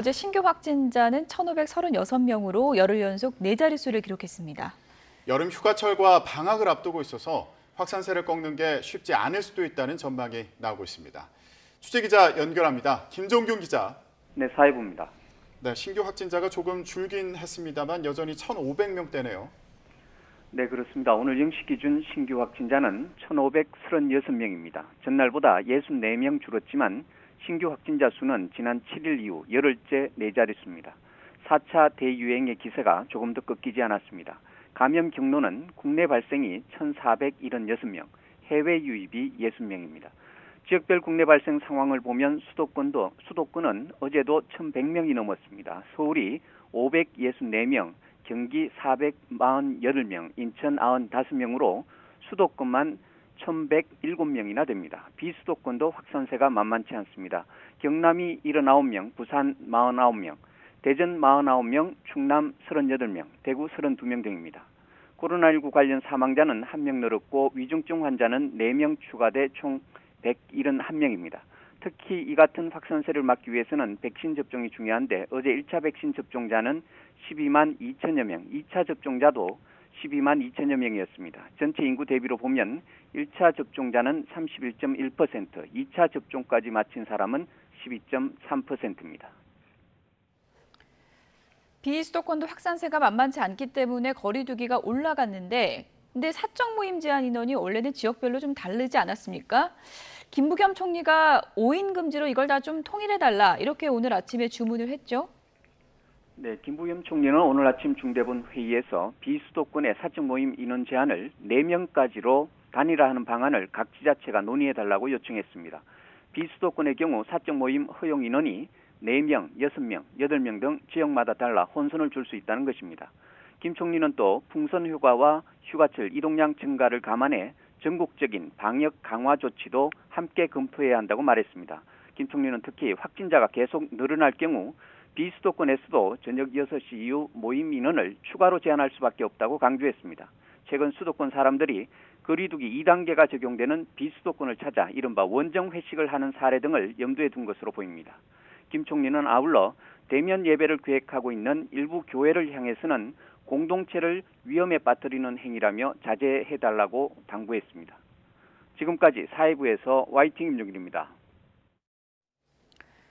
어제 신규 확진자는 1,536명으로 열흘 연속 4자릿수를 기록했습니다. 여름 휴가철과 방학을 앞두고 있어서 확산세를 꺾는 게 쉽지 않을 수도 있다는 전망이 나오고 있습니다. 취재기자 연결합니다. 김종균 기자. 네, 사회부입니다. 네, 신규 확진자가 조금 줄긴 했습니다만 여전히 1,500명대네요. 네, 그렇습니다. 오늘 0시 기준 신규 확진자는 1,536명입니다. 전날보다 64명 줄었지만 신규 확진자 수는 지난 7일 이후 열흘째 4자릿수입니다. 4차 대유행의 기세가 조금 더 꺾이지 않았습니다. 감염 경로는 국내 발생이 1,476명, 해외 유입이 60명입니다. 지역별 국내 발생 상황을 보면 수도권은 어제도 1,100명이 넘었습니다. 서울이 564명, 경기 448명, 인천 95명으로 수도권만 1,107명이나 됩니다. 비수도권도 확산세가 만만치 않습니다. 경남이 79명, 부산 49명, 대전 49명, 충남 38명, 대구 32명 등입니다. 코로나19 관련 사망자는 1명 늘었고 위중증 환자는 4명 추가돼 총 171명입니다. 특히 이 같은 확산세를 막기 위해서는 백신 접종이 중요한데 어제 1차 백신 접종자는 12만 2천여 명, 2차 접종자도 12만 2천여 명이었습니다. 전체 인구 대비로 보면 1차 접종자는 31.1%, 2차 접종까지 마친 사람은 12.3%입니다. 비수도권도 확산세가 만만치 않기 때문에 거리 두기가 올라갔는데 근데 사적 모임 제한 인원이 원래는 지역별로 좀 다르지 않았습니까? 김부겸 총리가 5인 금지로 이걸 다 좀 통일해달라 이렇게 오늘 아침에 주문을 했죠. 네, 김부겸 총리는 오늘 아침 중대본 회의에서 비수도권의 사적 모임 인원 제한을 4명까지로 단일화하는 방안을 각 지자체가 논의해달라고 요청했습니다. 비수도권의 경우 사적 모임 허용 인원이 4명, 6명, 8명 등 지역마다 달라 혼선을 줄 수 있다는 것입니다. 김 총리는 또 풍선 휴가와 휴가철 이동량 증가를 감안해 전국적인 방역 강화 조치도 함께 검토해야 한다고 말했습니다. 김 총리는 특히 확진자가 계속 늘어날 경우 비수도권에서도 저녁 6시 이후 모임 인원을 추가로 제한할 수밖에 없다고 강조했습니다. 최근 수도권 사람들이 거리두기 2단계가 적용되는 비수도권을 찾아 이른바 원정 회식을 하는 사례 등을 염두에 둔 것으로 보입니다. 김 총리는 아울러 대면 예배를 계획하고 있는 일부 교회를 향해서는 공동체를 위험에 빠뜨리는 행위라며 자제해달라고 당부했습니다. 지금까지 사회부에서 YTN 임종길입니다.